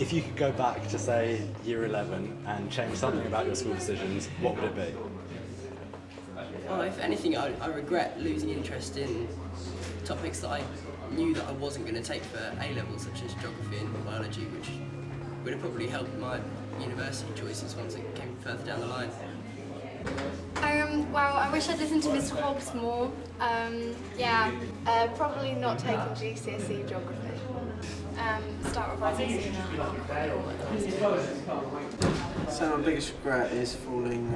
If you could go back to, say, year 11 and change something about your school decisions, what would it be? Well, if anything, I regret losing interest in topics that I knew that I wasn't going to take for A-levels, such as geography and biology, which would have probably helped my university choices once it came further down the line. Well, I wish I'd listened to Mr. Hobbs more. Probably not taking GCSE geography. Start revising sooner. So my biggest regret is falling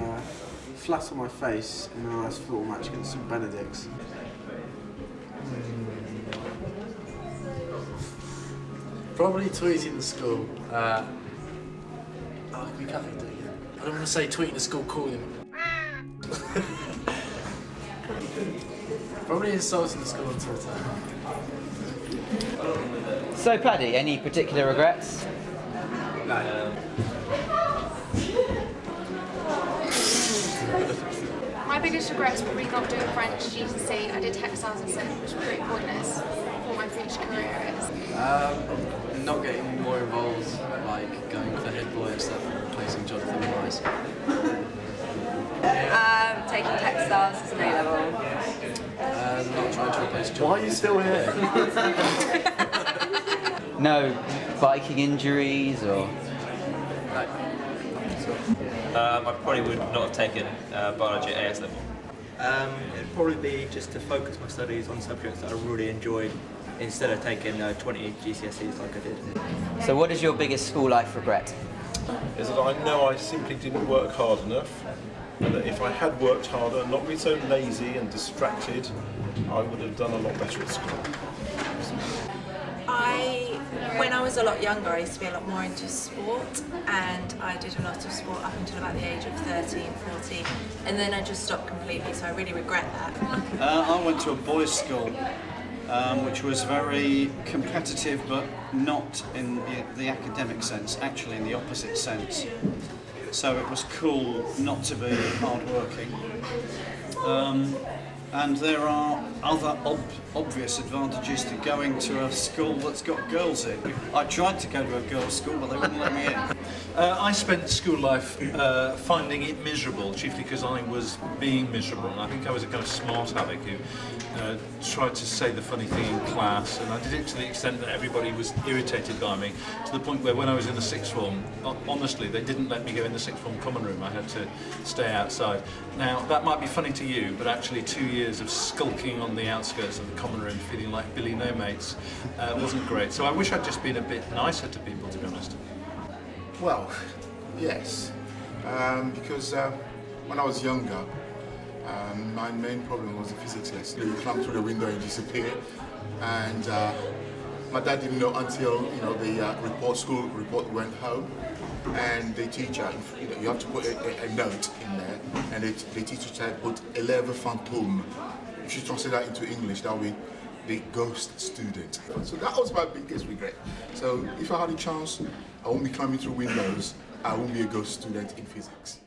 flat on my face in a nice football match against St Benedict's. Probably tweeting the school. We can't do it again. I don't want to say tweeting the school, calling them. Probably insulting the school on Twitter. So Paddy, any particular regrets? No. My biggest regret is probably not doing French GCSE. I did textiles instead, which was pretty pointless for my future career is. Not getting more involved, like going for head boy instead of replacing Jonathan Rice. Taking textiles as an A-level. Not trying to replace Jonathan. Why are you still here? No biking injuries or? I probably would not have taken biology at AS level. It'd probably be just to focus my studies on subjects that I really enjoyed instead of taking 20 GCSEs like I did. So what is your biggest school life regret? Is that I know I simply didn't work hard enough, and that if I had worked harder and not been so lazy and distracted, I would have done a lot better at school. When I was a lot younger, I used to be a lot more into sport, and I did a lot of sport up until about the age of 13, 14, and then I just stopped completely, so I really regret that. I went to a boys' school, which was very competitive, but not in the academic sense, actually in the opposite sense. So it was cool not to be hard-working. And there are other obvious advantages to going to a school that's got girls in. I tried to go to a girls' school, but they wouldn't let me in. I spent school life finding it miserable, chiefly because I was being miserable. And I think I was a kind of smart aleck who tried to say the funny thing in class, and I did it to the extent that everybody was irritated by me, to the point where when I was in the sixth form, honestly, they didn't let me go in the sixth form common room. I had to stay outside. Now, that might be funny to you, but actually 2 years of skulking on the outskirts of the common room, feeling like Billy No Mates, wasn't great. So I wish I'd just been a bit nicer to people, to be honest. Well, yes, because when I was younger, my main problem was the physics lesson. You climb through the window and disappear, and my dad didn't know until the school report went home, and the teacher, you have to put a note in there, and the teacher said put élève fantôme. If you translate that into English, that would be the ghost student. So that was my biggest regret. So if I had a chance, I won't be climbing through windows. I won't be a ghost student in physics.